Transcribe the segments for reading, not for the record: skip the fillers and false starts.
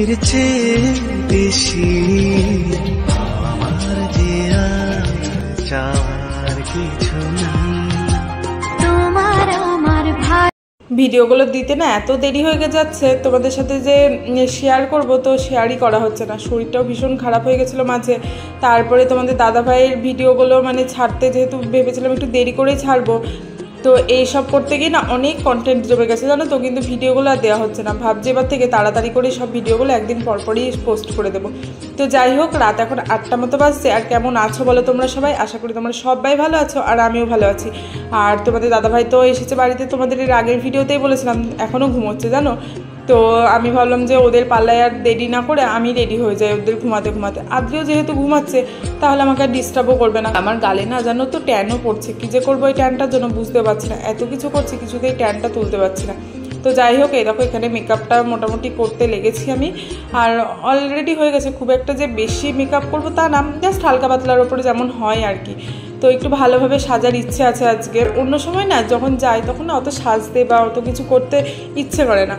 এর চেয়ে বেশি আমার যে আর চাওয়ার কিছু নেই। তোমার আমার ভাই ভিডিওগুলো দিতে না এত দেরি হয়ে যাচ্ছে, তোমাদের সাথে যে শেয়ার করব তো শেয়ারই করা হচ্ছে না। শরীরটাও ভীষণ খারাপ হয়ে গেছিলো মাঝে। তারপরে তোমাদের দাদাভাইয়ের ভিডিওগুলো মানে ছাড়তে যেহেতু ভেবেছিলাম একটু দেরি করেই ছাড়বো, তো এইসব করতে গিয়ে না অনেক কন্টেন্ট জমে গেছে জানো তো, কিন্তু ভিডিওগুলো আর দেওয়া হচ্ছে না। ভাবছি এবার থেকে তাড়াতাড়ি করে সব ভিডিওগুলো একদিন পরপরই পোস্ট করে দেবো। তো যাই হোক, রাত এখন 8টা মতো বাজছে। আর কেমন আছো বলো তোমরা সবাই? আশা করি তোমরা সবাই ভালো আছো, আর আমিও ভালো আছি। আর তোমাদের দাদাভাই তো এসেছে বাড়িতে, তোমাদের এর আগের ভিডিওতেই বলেছিলাম, এখনও ঘুমোচ্ছে জানো। তো আমি ভাবলাম যে ওদের পাল্লায় আর দেরি না করে আমি রেডি হয়ে যাই ওদের ঘুমাতে ঘুমাতে। আদ্রিও যেহেতু ঘুমাচ্ছে তাহলে আমাকে আর ডিস্টার্বও করবে না। আমার গালে না জানো তো ট্যানও পড়ছে, কী যে করবো এই ট্যানটার জন্য বুঝতে পারছি না। এত কিছু করছি কিছুতেই ট্যানটা তুলতে পারছি না। তো যাই হোক, এই দেখো এখানে মেকআপটা মোটামুটি করতে লেগেছি আমি, আর অলরেডি হয়ে গেছে। খুব একটা যে বেশি মেকআপ করবো তা না, জাস্ট হালকা পাতলার ওপরে যেমন হয় আর কি। তো একটু ভালোভাবে সাজার ইচ্ছে আছে আজকে। অন্য সময় না যখন যাই তখন না অত সাজতে বা অত কিছু করতে ইচ্ছে করে না।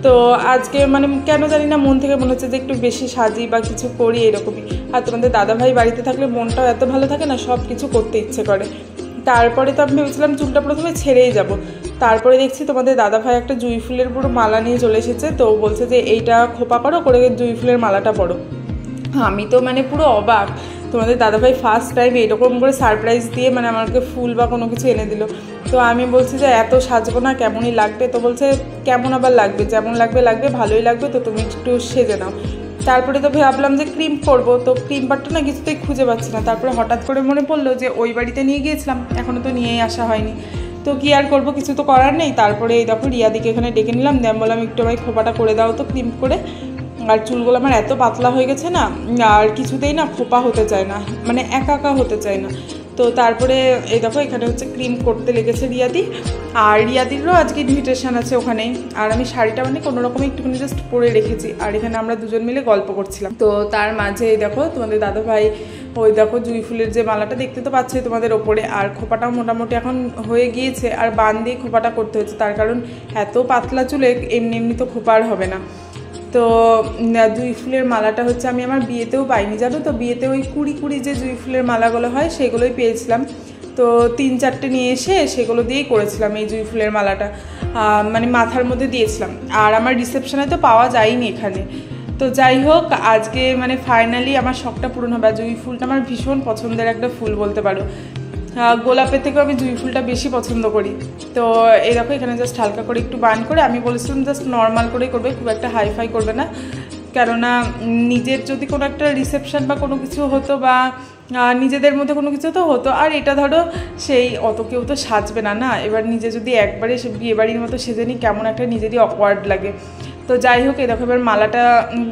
তো আজকে মানে কেন জানি না মন থেকে মনে হচ্ছে যে একটু বেশি সাজি বা কিছু করি এরকমই। আর তোমাদের দাদাভাই বাড়িতে থাকলে মনটাও এত ভালো থাকে না, সব কিছু করতে ইচ্ছে করে। তারপরে তো আমি ভেবেছিলাম চুলটা প্রথমে ছেড়েই যাব, তারপরে দেখছি তোমাদের দাদাভাই একটা জুঁই ফুলের পুরো মালা নিয়ে চলে এসেছে। তো বলছে যে এইটা খোপা করো, করে জুঁই ফুলের মালাটা পরো। আমি তো মানে পুরো অবাক, তোমাদের দাদাভাই ফার্স্ট টাইম এরকম করে সারপ্রাইজ দিয়ে মানে আমাকে ফুল বা কোনো কিছু এনে দিল। তো আমি বলছি যে এত সাজবো না, কেমনই লাগবে। তো বলছে কেমন আবার লাগবে, যেমন লাগবে লাগবে, ভালোই লাগবে, তো তুমি একটু সেজে নাও। তারপরে তো ভাবলাম যে ক্রিম করবো, তো ক্রিম পারটা না কিছুতেই খুঁজে পাচ্ছি না। তারপরে হঠাৎ করে মনে পড়লো যে ওই বাড়িতে নিয়ে গিয়েছিলাম, এখনও তো নিয়েই আসা হয়নি। তো কি আর করবো, কিছু তো করার নেই। তারপরে এই দেখো রিয়াদিকে এখানে ডেকে নিলাম, দিয়ে বললাম একটু আমায় খোপাটা করে দাও তো ক্রিম করে। আর চুলগুলো আমার এত পাতলা হয়ে গেছে না, আর কিছুতেই না খোপা হতে চায় না, মানে একা একা হতে চায় না। তো তারপরে এই দেখো এখানে হচ্ছে ক্রিম করতে লেগেছে রিয়াদি। আর রিয়াদিরও আজকে ইনভিটেশন আছে ওখানেই। আর আমি শাড়িটা মানে কোনো রকমে একটুখানি জাস্ট পরে রেখেছি, আর এখানে আমরা দুজন মিলে গল্প করছিলাম। তো তার মাঝে এই দেখো তোমাদের দাদাভাই ওই দেখো জুঁই ফুলের যে মালাটা দেখতে তো পাচ্ছি তোমাদের ওপরে, আর খোপাটাও মোটামুটি এখন হয়ে গিয়েছে। আর বান দিয়ে খোপাটা করতে হচ্ছে, তার কারণ এত পাতলা চুলে এমনি এমনি তো খোপা আর হবে না। তো জুঁই ফুলের মালাটা হচ্ছে আমি আমার বিয়েতেও পাইনি জানো তো। বিয়েতে ওই কুড়ি কুড়ি যে জুঁই ফুলের মালাগুলো হয় সেগুলোই পেয়েছিলাম। তো 3-4টে নিয়ে এসে সেগুলো দিয়েই করেছিলাম এই জুঁই ফুলের মালাটা, মানে মাথার মধ্যে দিয়েছিলাম। আর আমার রিসেপশনে তো পাওয়া যায়নি এখানে। তো যাই হোক, আজকে মানে ফাইনালি আমার শখটা পূরণ হবে। আর জুঁই ফুলটা আমার ভীষণ পছন্দের একটা ফুল বলতে পারো। গোলাপের থেকেও আমি জুঁই ফুলটা বেশি পছন্দ করি। তো এই দেখো এখানে জাস্ট হালকা করে একটু বান করে, আমি বলেছিলাম জাস্ট নর্মাল করেই করবে, খুব একটা হাইফাই করবে না। কেননা নিজের যদি কোনো একটা রিসেপশন বা কোনো কিছু হতো, বা নিজেদের মধ্যে কোনো কিছু তো হতো, আর এটা ধরো সেই অত কেউ তো সাজবে না না। এবার নিজে যদি একবারে বিয়েবাড়ির মতো সেজে নিই, কেমন একটা নিজেরই অকওয়ার্ড লাগে। তো যাই হোক, এই দেখো এবার মালাটা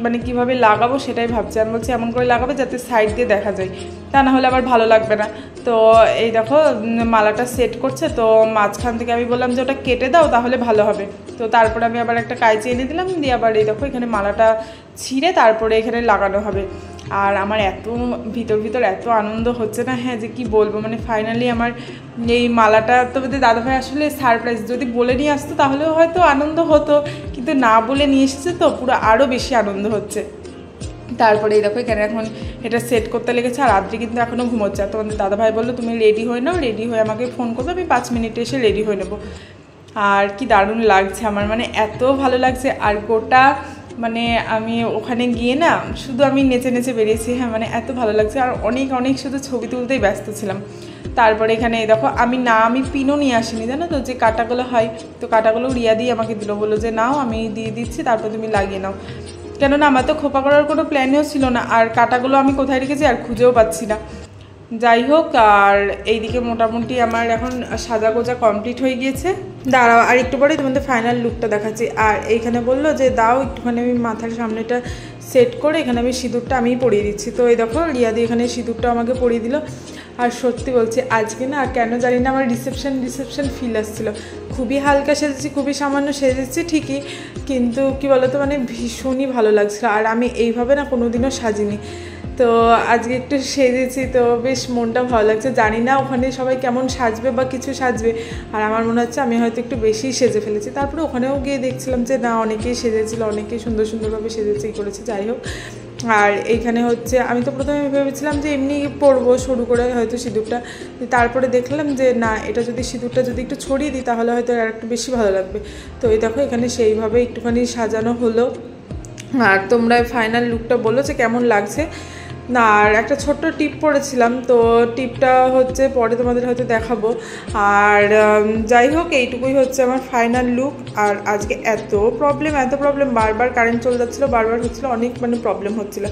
মানে কীভাবে লাগাবো সেটাই ভাবছি। আমি বলছি এমন করে লাগাবে যাতে সাইড দিয়ে দেখা যায়, তা না হলে আবার ভালো লাগবে না। তো এই দেখো মালাটা সেট করছে, তো মাঝখান থেকে আমি বললাম যে ওটা কেটে দাও তাহলে ভালো হবে। তো তারপরে আমি আবার একটা কাঁচি এনে দিলাম, দিয়ে আবার এই দেখো এখানে মালাটা ছিঁড়ে তারপরে এখানে লাগানো হবে। আর আমার এত ভিতর এত আনন্দ হচ্ছে না, হ্যাঁ যে কি বলবো, মানে ফাইনালি আমার এই মালাটা। তোমাদের দাদাভাই আসলে সারপ্রাইজ, যদি বলে নিয়ে আসতো তাহলেও হয়তো আনন্দ হতো, কিন্তু না বলে নিয়ে এসেছে তো পুরো আরও বেশি আনন্দ হচ্ছে। তারপরে এই দেখো এখানে এখন এটা সেট করতে লেগেছে। আর রাত্রি কিন্তু এখনও ঘুমোচ্ছে। আর তোমাদের দাদাভাই বললো তুমি রেডি হয়ে নাও, রেডি হয়ে আমাকে ফোন করবে, আমি 5 মিনিটে এসে রেডি হয়ে নেবো। আর কি দারুণ লাগছে আমার, মানে এত ভালো লাগছে। আর গোটা মানে আমি ওখানে গিয়ে না শুধু আমি নেচে নেচে বেরিয়েছি, হ্যাঁ মানে এত ভালো লাগছে। আর অনেক অনেক শুধু ছবি তুলতেই ব্যস্ত ছিলাম। তারপরে এখানে দেখো আমি পিনও নিয়ে আসিনি জানো তো, যে কাটাগুলো হয়, তো কাটাগুলো রিয়া দিয়ে আমাকে দিল, বললো যে নাও আমি দিয়ে দিচ্ছি, তারপর তুমি লাগিয়ে নাও। কেননা আমার তো খোপা করার কোনো প্ল্যানও ছিল না, আর কাটাগুলো আমি কোথায় রেখেছি আর খুঁজেও পাচ্ছি না। যাই হোক, আর এইদিকে মোটামুটি আমার এখন সাজা গোজা কমপ্লিট হয়ে গিয়েছে। দাঁড়াও আর একটু পরেই তোমাদের ফাইনাল লুকটা দেখাচ্ছি। আর এইখানে বললো যে দাও একটুখানি আমি মাথার সামনেটা সেট করে এখানে আমি সিঁদুরটা আমিই পরিয়ে দিচ্ছি। তো এই দেখো রিয়াদি এখানে সিঁদুরটা আমাকে পরিয়ে দিল। আর সত্যি বলছি আজকে না কেন জানি না আমার রিসেপশন ফিল আসছিলো। খুবই হালকা সেজেছি, খুবই সামান্য সেজেছি ঠিকই, কিন্তু কি বলতো মানে ভীষণই ভালো লাগছিল। আর আমি এইভাবে না কোনোদিনও সাজিনি, তো আজকে একটু সেজেছি, তো বেশ মনটা ভালো লাগছে। জানি না ওখানে সবাই কেমন সাজবে বা কিছু সাজবে, আর আমার মনে হচ্ছে আমি হয়তো একটু বেশি সেজে ফেলেছি। তারপরে ওখানেও গিয়ে দেখছিলাম যে না, অনেকেই সেজেছিল, অনেকেই সুন্দর সুন্দরভাবে সেজেছে করেছে, যাই হোক। আর এইখানে হচ্ছে আমি তো প্রথমে ভেবেছিলাম যে এমনি পরবো শুরু করে হয়তো সিঁদুরটা, তারপরে দেখলাম যে না, এটা যদি সিঁদুরটা যদি একটু ছড়িয়ে দিই তাহলে হয়তো আর একটু বেশি ভালো লাগবে। তো এই দেখো এখানে সেইভাবে একটুখানি সাজানো হলো। আর তোমরা ফাইনাল লুকটা বলো যে কেমন লাগছে। না, আর একটা ছোট্ট টিপ পরেছিলাম, তো টিপটা হচ্ছে পরে তোমাদের হয়তো দেখাবো। আর যাই হোক, এইটুকুই হচ্ছে আমার ফাইনাল লুক। আর আজকে এত প্রবলেম, বারবার কারেন্ট চলে যাচ্ছিলো, বারবার হচ্ছিলো, অনেক মানে প্রবলেম হচ্ছিলো।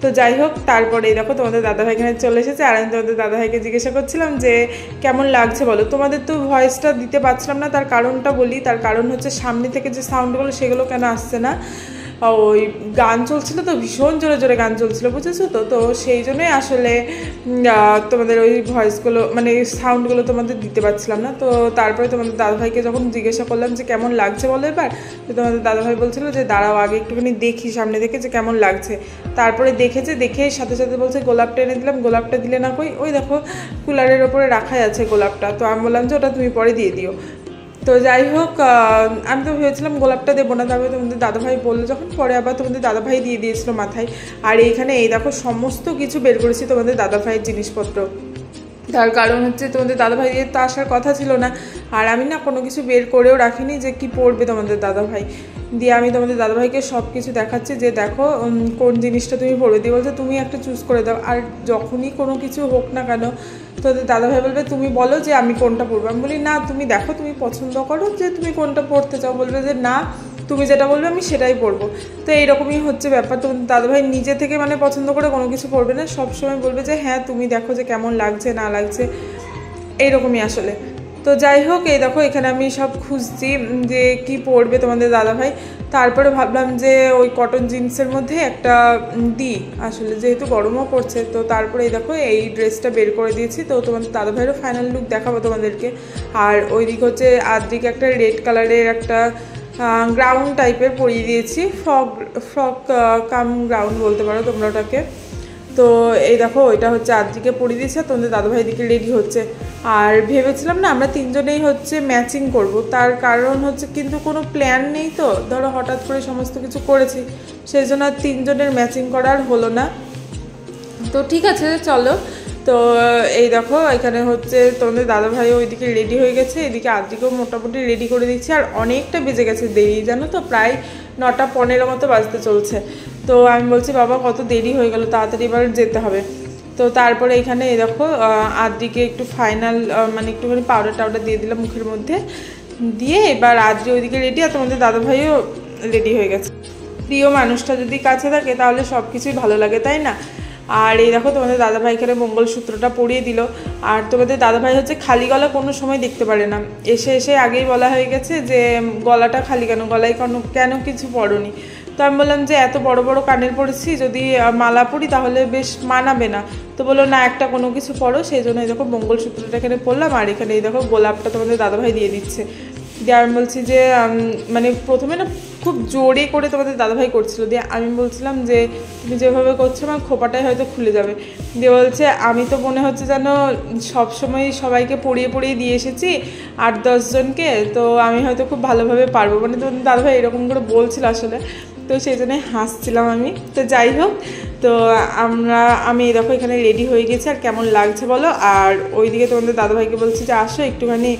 তো যাই হোক, তারপরে দেখো তোমাদের দাদাভাই এখানে চলে এসেছে। আর আমি তোমাদের দাদাভাইকে জিজ্ঞাসা করছিলাম যে কেমন লাগছে বলো। তোমাদের তো ভয়েসটা দিতে পারছিলাম না, তার কারণটা বলি। তার কারণ হচ্ছে সামনে থেকে যে সাউন্ডগুলো সেগুলো কেন আসছে না, ওই গান চলছিল তো, ভীষণ জোরে জোরে গান চলছিল, বুঝেছো তো। তো সেই জন্যই আসলে তোমাদের ওই ভয়েসগুলো মানে সাউন্ডগুলো তোমাদের দিতে পারছিলাম না। তো তারপরে তোমাদের দাদাভাইকে যখন জিজ্ঞাসা করলাম যে কেমন লাগছে বলো এবার, তো তোমাদের দাদাভাই বলছিল যে দাঁড়াও আগে একটুখানি দেখি সামনে থেকে যে কেমন লাগছে। তারপরে দেখেছে, দেখে সাথে সাথে বলছে গোলাপটা এনে দিলাম। গোলাপটা দিলে না, কই ওই দেখো কুলারের ওপরে রাখাই আছে গোলাপটা। তো আমি বললাম যে ওটা তুমি পরে দিয়ে দিও। তো যাই হোক, আমি তো ভেবেছিলাম গোলাপটা দেবো না, তারপরে তোমাদের দাদাভাই বললো যখন, পরে আবার তোমাদের দাদাভাই দিয়ে দিয়েছিলো মাথায়। আর এইখানে এই দেখো সমস্ত কিছু বের করেছি তোমাদের দাদাভাইয়ের জিনিসপত্র। তার কারণ হচ্ছে তোমাদের দাদাভাই দিয়ে তো আসার কথা ছিল না, আর আমি না কোনো কিছু বের করেও রাখিনি যে কি পড়বে তোমাদের দাদাভাই। দিয়ে আমি তোমাদের দাদাভাইকে সব কিছু দেখাচ্ছি যে দেখো কোন জিনিসটা তুমি পড়বে। দিয়ে বলছে তুমি একটা চুজ করে দাও। আর যখনই কোনো কিছু হোক না কেন, তো দাদাভাই বলবে তুমি বলো যে আমি কোনটা পড়বো। আমি বলি না, তুমি দেখো, তুমি পছন্দ করো যে তুমি কোনটা পড়তে চাও। বলবে যে না, তুমি যেটা বলবে আমি সেটাই পড়বো। তো এইরকমই হচ্ছে ব্যাপার। তো দাদাভাই নিজে থেকে মানে পছন্দ করে কোনো কিছু পড়বে না, সবসময় বলবে যে হ্যাঁ তুমি দেখো যে কেমন লাগছে না লাগছে, এইরকমই আসলে। তো যাই হোক, এই দেখো এখানে আমি সব খুঁজছি যে কি পরবে তোমাদের দাদাভাই। তারপরে ভাবলাম যে ওই কটন জিন্সের মধ্যে একটা দিই, আসলে যেহেতু গরমও পড়ছে। তো তারপরে এই দেখো এই ড্রেসটা বের করে দিয়েছি। তো তোমাদের দাদাভাইয়েরও ফাইনাল লুক দেখাবো তোমাদেরকে। আর ওই দিক হচ্ছে আদ্রিকে একটা রেড কালারের একটা গ্রাউন্ড টাইপের পরিয়ে দিয়েছি, ফ্রক কাম গ্রাউন্ড বলতে পারো তোমরা ওটাকে। তো এই দেখো ওইটা হচ্ছে আদ্রিকে পরিয়ে দিয়েছে, তোমাদের দাদাভাই দিকে রেডি হচ্ছে। আর ভেবেছিলাম না আমরা তিনজনেই হচ্ছে ম্যাচিং করব, তার কারণ হচ্ছে কিন্তু কোনো প্ল্যান নেই, তো ধরো হঠাৎ করে সমস্ত কিছু করেছি, সেই জন্য তিনজনের ম্যাচিং করার হলো না। তো ঠিক আছে চলো। তো এই দেখো এখানে হচ্ছে তোমাদের দাদাভাই ওইদিকে রেডি হয়ে গেছে, এদিকে আদ্রিকেও মোটামুটি রেডি করে দিচ্ছি। আর অনেকটা বেজে গেছে দেরি, জানো তো, প্রায় 9:15 মতো বাজতে চলছে। তো আমি বলছি বাবা কত দেরি হয়ে গেল, তাড়াতাড়ি এবার যেতে হবে। তো তারপরে এখানে এই দেখো আদ্রিকে একটু ফাইনাল মানে একটুখানি পাউডার টাউডার দিয়ে দিলাম মুখের মধ্যে, দিয়ে এবার আদ্রি ওইদিকে রেডি, আর তোমাদের দাদাভাইও রেডি হয়ে গেছে। প্রিয় মানুষটা যদি কাছে থাকে তাহলে সব কিছুই ভালো লাগে, তাই না। আর এই দেখো তোমাদের দাদাভাই এখানে মঙ্গলসূত্রটা পরিয়ে দিল। আর তোমাদের দাদাভাই হচ্ছে খালি গলা কোনো সময় দেখতে পারে না, এসে আগেই বলা হয়ে গেছে যে গলাটা খালি কেন, গলায় কেন কিছু পরনি। তো আমি বললাম যে এত বড় বড় কানের পরেছি, যদি মালা পরি তাহলে বেশ মানাবে না। তো বললো না, একটা কোনো কিছু পরো। সেই জন্য এই দেখো মঙ্গলসূত্রটা এখানে পরলাম। আর এখানে এই দেখো গোলাপটা তোমাদের দাদাভাই দিয়ে দিচ্ছে। দিয়ে আমি বলছি যে মানে প্রথমে না খুব জোরে করে তোমাদের দাদাভাই করছিল, দিয়ে আমি বলছিলাম যে তুমি যেভাবে করছো আমার খোপাটাই হয়তো খুলে যাবে। দিয়ে বলছে আমি তো মনে হচ্ছে যেন সবসময় সবাইকে পড়িয়ে দিয়ে এসেছি 8-10 জনকে, তো আমি হয়তো খুব ভালোভাবে পারবো, মানে তোমাদের দাদাভাই এরকম করে বলছিল আসলে। তো সেই জন্যই হাসছিলাম আমি। তো যাই হোক, তো আমি দেখো এখানে রেডি হয়ে গেছি। আর কেমন লাগছে বলো। আর ওইদিকে তোমাদের দাদাভাইকে বলছি যে আসো একটুখানি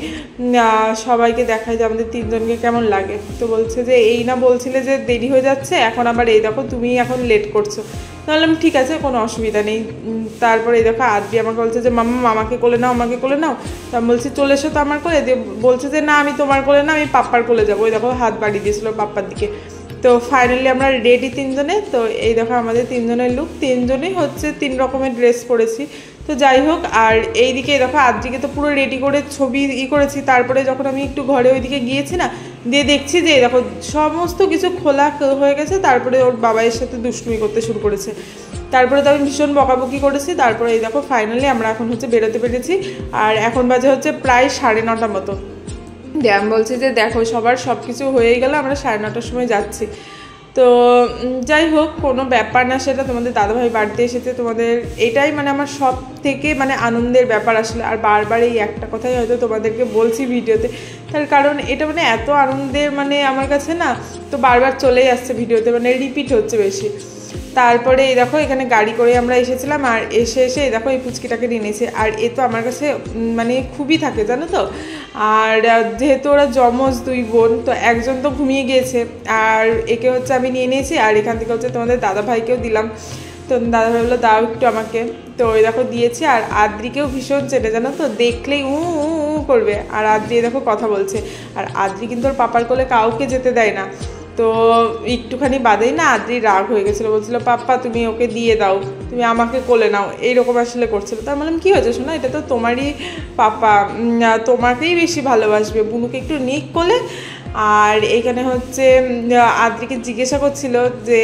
সবাইকে দেখাই যে আমাদের তিনজনকে কেমন লাগে। তো বলছে যে এই না বলছিলে যে দেরি হয়ে যাচ্ছে, এখন আবার এই দেখো তুমি এখন লেট করছো। বললাম ঠিক আছে, কোনো অসুবিধা নেই। তারপরে এই দেখো আদ্রি আমাকে বলছে যে মামাকে কোলে নাও, আমাকে কোলে নাও। তো আমি বলছি চলে এসো তো আমার কোলে। দিয়ে বলছে যে না আমি তোমার কোলে না, আমি পাপ্পার কোলে যাবো। ওই দেখো হাত বাড়িয়ে দিয়েছিলো পাপ্পার দিকে। তো ফাইনালি আমরা রেডি তিনজনে। তো এই দেখো আমাদের তিনজনের লুক, তিনজনেই হচ্ছে 3 রকমের ড্রেস পরেছি। তো যাই হোক, আর এইদিকে দেখো আদ্রিকে তো পুরো রেডি করে ছবি করেছি। তারপরে যখন আমি একটু ঘরে ওইদিকে গিয়েছি না, দিয়ে দেখছি যে দেখো সমস্ত কিছু খোলা হয়ে গেছে। তারপরে ওর বাবাইয়ের সাথে দুষ্টুমি করতে শুরু করেছে। তারপরে তো আমি ভীষণ বকাবকি করেছি। তারপরে এই দেখো ফাইনালি আমরা এখন হচ্ছে বেরোতে পেরেছি। আর এখন বাজে হচ্ছে প্রায় 9:30 মতো। দিয়ে আমি বলছি যে দেখো সবার সব কিছু হয়েই গেল, আমরা 9:30টার সময় যাচ্ছি। তো যাই হোক, কোনো ব্যাপার না, সেটা তোমাদের দাদাভাই বাড়িতে এসেছে, তোমাদের এটাই মানে আমার সব থেকে মানে আনন্দের ব্যাপার আসলে। আর বারবার এই একটা কথাই হয়তো তোমাদেরকে বলছি ভিডিওতে, তার কারণ এটা মানে এত আনন্দের মানে আমার কাছে না, তো বারবার চলেই আসছে ভিডিওতে, মানে রিপিট হচ্ছে বেশি। তারপরে এই দেখো এখানে গাড়ি করে আমরা এসেছিলাম, আর এসে দেখো এই পুচকিটাকে নিয়েছে। আর এ তো আমার কাছে মানে খুবই থাকে জানো তো। আর যেহেতু ওরা যমজ 2 বোন, তো একজন তো ঘুমিয়ে গিয়েছে, আর একে হচ্ছে আমি নিয়ে নিয়েছি, আর এখান থেকে হচ্ছে তোমাদের দাদাভাইকেও দিলাম। তো দাদাভাই বললো দাও একটু আমাকে, তো ওই দেখো দিয়েছি। আর আদ্রিকেও ভীষণ চেটে জানো তো, দেখলেই উ উ উ করবে। আর আদ্রি দেখো কথা বলছে, আর আদ্রি কিন্তু ওর পাপার কোলে কাউকে যেতে দেয় না। তো একটুখানি বাদেই না আদ্রি রাগ হয়ে গেছিলো, বলছিল পাপ্পা তুমি ওকে দিয়ে দাও, তুমি আমাকে কোলে নাও, এইরকম আসলে করছিল। তার বললাম কী হয়েছে শোনা, এটা তো তোমারই পাপা, তোমাকেই বেশি ভালোবাসবে, বুনুকে একটু নিক কোলে। আর এখানে হচ্ছে আদ্রিকে জিজ্ঞাসা করছিল যে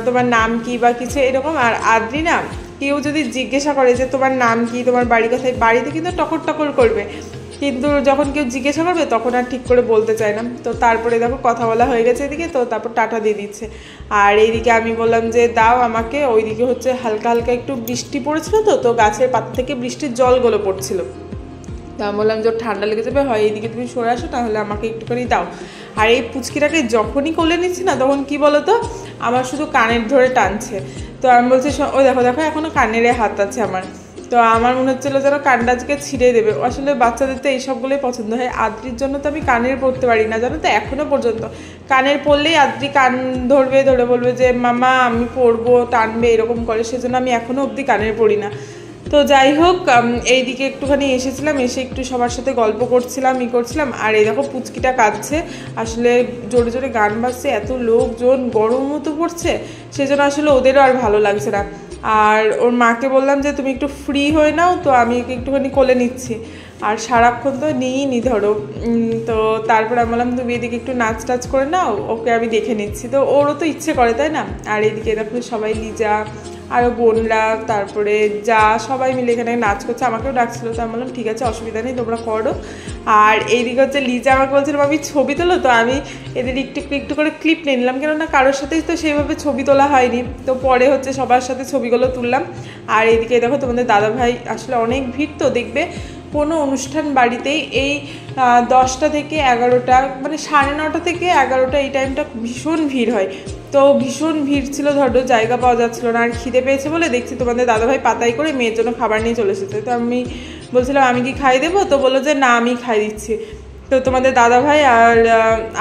তোমার নাম কি বা কিছু এরকম। আর আদ্রি না, কেউ যদি জিজ্ঞাসা করে যে তোমার নাম কি, তোমার বাড়ি কোথায়, বাড়িতে কিন্তু টকর টকর করবে, কিন্তু যখন কেউ জিজ্ঞাসা করবে তখন আর ঠিক করে বলতে চায় না। তো তারপরে দেখো কথা বলা হয়ে গেছে এদিকে, তো তারপর টাটা দিয়ে দিচ্ছে। আর এইদিকে আমি বললাম যে দাও আমাকে, ওইদিকে হচ্ছে হালকা হালকা একটু বৃষ্টি পড়েছিল, তো গাছের পাতা থেকে বৃষ্টির জলগুলো পড়ছিল। তো আমি বললাম যে ঠান্ডা লেগে যাবে, হয় এইদিকে তুমি সরে আসো, তাহলে আমাকে একটুখানি দাও। আর এই পুচকিটাকে যখনই কোলে নিচ্ছি না, তখন কি বলো তো, আমার শুধু কানের ধরে টানছে। তো আমি বলছি ও দেখো দেখো এখনও কানের হাত আছে আমার। তো আমার মনে হচ্ছিলো যেন কানটা আজকে ছিঁড়ে দেবে। আসলে বাচ্চাদের তো এইসবগুলোই পছন্দ হয়। আদ্রির জন্য তো আমি কানের পরতে পারি না জানো তো, এখনও পর্যন্ত। কানের পরলেই আদ্রি কান ধরে বলবে যে মামা আমি পরবো, টানবে, এরকম করে। সেজন্য আমি এখনও অবধি কানের পরি না। তো যাই হোক, এইদিকে একটুখানি এসেছিলাম, এসে একটু সবার সাথে গল্প করছিলাম, করছিলাম। আর এই দেখো পুচকিটা কাঁদছে, আসলে জোরে জোরে গান বাজছে, এত লোকজন, গরমও তো পড়ছে, সেজন্য আসলে ওদেরও আর ভালো লাগছে না। আর ওর মাকে বললাম যে তুমি একটু ফ্রি হয়ে নাও, তো আমি একটুখানি কোলে নিচ্ছি। আর সারাক্ষণ তো নিই ধরো। তো তারপর আমি বললাম তুমি এদিকে একটু নাচ টাচ করে নাও, ওকে আমি দেখে নিচ্ছি। তো ওরও তো ইচ্ছে করে তাই না। আর এদিকে দেখো সবাই, লিজা আরও বোনরা, তারপরে যা সবাই মিলে এখানে নাচ করছে, আমাকেও ডাকছিলো। তো আমি বললাম ঠিক আছে অসুবিধা নেই, তোমরা করো। আর এইদিকে হচ্ছে লিজা আমাকে বলছিলাম আমি ছবি তোলো, তো আমি এদের একটু করে ক্লিপ নিয়ে নিলাম, কেননা কারোর সাথেই তো সেইভাবে ছবি তোলা হয়নি। তো পরে হচ্ছে সবার সাথে ছবিগুলো তুললাম। আর এইদিকে দেখো তোমাদের দাদাভাই, আসলে অনেক ভিড় তো, দেখবে কোনো অনুষ্ঠান বাড়িতেই এই 10টা থেকে 11টা, মানে 9:30 থেকে 11টা, এই টাইমটা ভীষণ ভিড় হয়। তো ভীষণ ভিড় ছিল, ধরো জায়গা পাওয়া যাচ্ছিলো না। আর খিদে পেয়েছে বলে দেখছি তোমাদের দাদাভাই পাতাই করে মেয়ের জন্য খাবার নিয়ে চলে এসেছে। তো আমি বলছিলাম আমি কি খাই দেবো, তো বললো যে না আমি খাই দিচ্ছি। তো তোমাদের দাদাভাই আর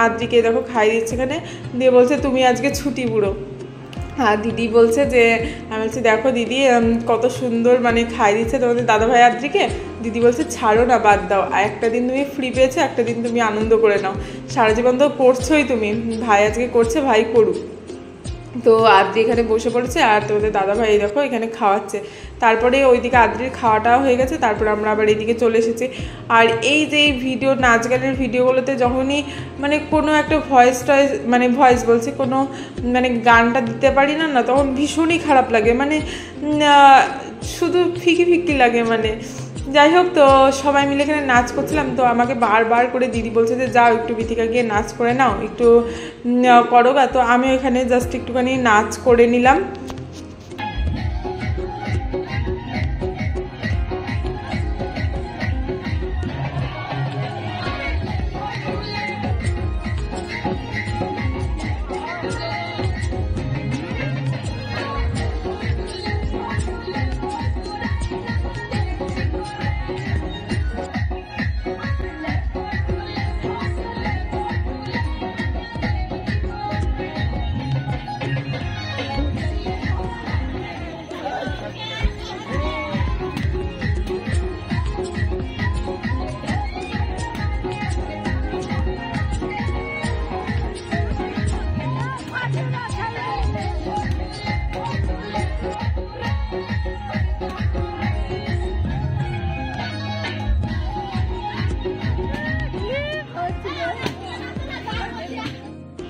আদ্রিকে দেখো খাই দিচ্ছে এখানে, দিয়ে বলছে তুমি আজকে ছুটি পুরো। হ্যাঁ দিদি বলছে যে, আমি বলছি দেখো দিদি কত সুন্দর মানে খাই দিচ্ছে তোমাদের দাদাভাই আদ্রিকে। দিদি বলছে ছাড়ো না, বাদ দাও, একটা দিন তুমি ফ্রি পেয়েছো, একটা দিন তুমি আনন্দ করে নাও, সারা জীবন তো করছোই তুমি, ভাই আজকে করছে, ভাই করুক। তো আদ্রি এখানে বসে পড়েছে, আর তোমাদের দাদাভাই দেখো এখানে খাওয়াচ্ছে। তারপরে ওইদিকে আদ্রির খাওয়াটাও হয়ে গেছে, তারপরে আমরা আবার এইদিকে চলে এসেছি। আর এই যে এই ভিডিও, নাচ গানের ভিডিওগুলোতে যখনই মানে কোনো একটা ভয়েস বলছি, কোনো মানে গানটা দিতে পারি না, তখন ভীষণই খারাপ লাগে, মানে শুধু ফিকি লাগে মানে। যাই হোক, তো সবাই মিলে এখানে নাচ করছিলাম। তো আমাকে বারবার করে দিদি বলছে যে যাও একটু বিথিকা গিয়ে নাচ করে নাও, একটু করো গা। তো আমি ওইখানে জাস্ট একটুখানি নাচ করে নিলাম।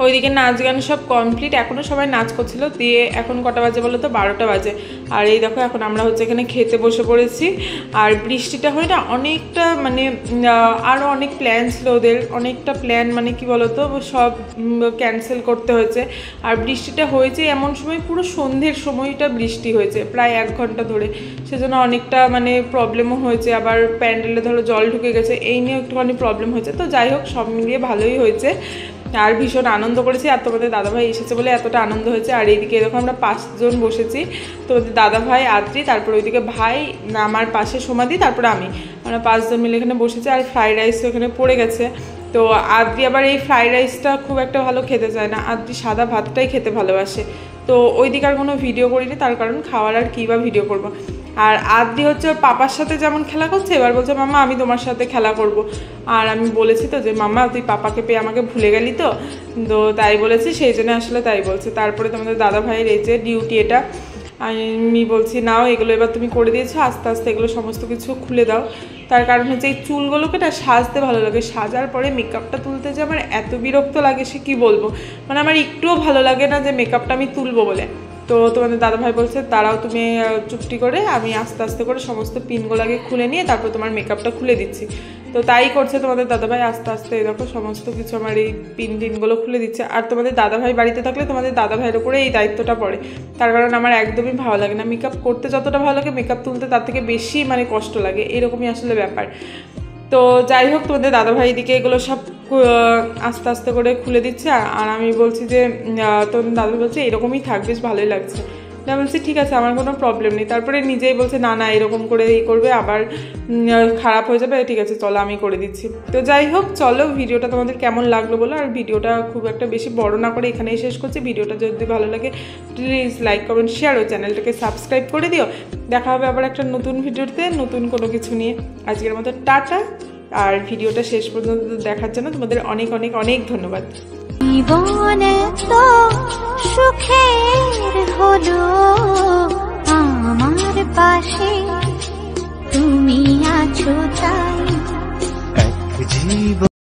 ওইদিকে নাচ গান সব কমপ্লিট, এখনও সবাই নাচ করছিল। দিয়ে এখন কটা বাজে বলো তো, 12টা বাজে। আর এই দেখো এখন আমরা হচ্ছে এখানে খেতে বসে পড়েছি। আর বৃষ্টিটা হয় না অনেকটা, মানে আরও অনেক প্ল্যান ছিল ওদের, অনেকটা প্ল্যান মানে কি বলো তো সব ক্যান্সেল করতে হয়েছে। আর বৃষ্টিটা হয়েছে এমন সময়, পুরো সন্ধ্যের সময়টা বৃষ্টি হয়েছে প্রায় 1 ঘন্টা ধরে, সেজন্য অনেকটা মানে প্রবলেমও হয়েছে। আবার প্যান্ডেলে ধরো জল ঢুকে গেছে, এই নিয়ে একটুখানি প্রবলেম হয়েছে। তো যাই হোক সব মিলিয়ে ভালোই হয়েছে, আর ভীষণ আনন্দ করেছি। আর তোমাদের দাদাভাই এসেছে বলে এতটা আনন্দ হয়েছে। আর এইদিকে এরকম আমরা 5 জন বসেছি, তোমাদের দাদাভাই, আদ্রি, তারপর ওইদিকে ভাই, আমার পাশে সমাধি, তারপরে আমরা 5 জন মিলে এখানে বসেছি। আর ফ্রাইড রাইস এখানে পড়ে গেছে। তো আদ্রি আবার এই ফ্রাইড রাইসটা খুব একটা ভালো খেতে চায় না, আদ্রি সাদা ভাতটাই খেতে ভালোবাসে। তো ওই দিকে আর কোনো ভিডিও করিনি, তার কারণ খাওয়ার আর কী বা ভিডিও করবো। আর আদ্রি হচ্ছে ওর পাপার সাথে যেমন খেলা করছে, এবার বলছে মাম্মা আমি তোমার সাথে খেলা করব। আর আমি বলেছি তো যে মাম্মা তুই পাপাকে পেয়ে আমাকে ভুলে গেলি তো, তো তাই বলেছি, সেই জন্য আসলে তাই বলছে। তারপরে তোমাদের দাদা ভাইয়ের এই যে ডিউটি, এটা আমি বলছি নাও এগুলো এবার তুমি করে দিয়েছো, আস্তে আস্তে এগুলো সমস্ত কিছু খুলে দাও। তার কারণ হচ্ছে এই চুলগুলোকে না সাজতে ভালো লাগে, সাজার পরে মেকআপটা তুলতে যে আমার এত বিরক্ত লাগে সে কি বলবো, মানে আমার একটুও ভালো লাগে না যে মেকআপটা আমি তুলবো বলে। তো তোমাদের দাদাভাই বলছে দাঁড়াও তুমি চুপটি করে, আমি আস্তে আস্তে করে সমস্ত পিনগুলোকে খুলে নিয়ে তারপর তোমার মেকআপটা খুলে দিচ্ছি। তো তাই করছে তোমাদের দাদাভাই, আস্তে আস্তে দেখো সমস্ত কিছু আমার এই টিনগুলো খুলে দিচ্ছে। আর তোমাদের দাদাভাই বাড়িতে থাকলে তোমাদের দাদাভাইয়ের উপরে এই দায়িত্বটা পড়ে, তার কারণ আমার একদমই ভালো লাগে না মেকআপ করতে, যতটা ভালো লাগে মেকআপ তুলতে তার থেকে বেশি মানে কষ্ট লাগে, এরকমই আসলে ব্যাপার। তো যাই হোক তোমাদের দাদাভাই দিকে এগুলো সব আস্তে আস্তে করে খুলে দিচ্ছে। আর আমি বলছি যে তোমাদের দাদাভাই বলছে এরকমই থাক, বেশ ভালোই লাগছে। না বলছি ঠিক আছে আমার কোনো প্রবলেম নেই। তারপরে নিজেই বলছে না না এরকম করে এই করবে, আবার খারাপ হয়ে যাবে, ঠিক আছে চলো আমি করে দিচ্ছি। তো যাই হোক চলো, ভিডিওটা তোমাদের কেমন লাগলো বলো। আর ভিডিওটা খুব একটা বেশি বড় না করে এখানেই শেষ করছি। ভিডিওটা যদি ভালো লাগে প্লিজ লাইক কমেন্ট শেয়ার ও চ্যানেলটাকে সাবস্ক্রাইব করে দিও। দেখা হবে আবার একটা নতুন ভিডিওতে নতুন কোনো কিছু নিয়ে। আজকের মতো টাটা। আর ভিডিওটা শেষ পর্যন্ত দেখার জন্য তোমাদের অনেক অনেক অনেক ধন্যবাদ। জীবন তো সুখের হলো আমার পাশে তুমি আছো তাই। এক জীবন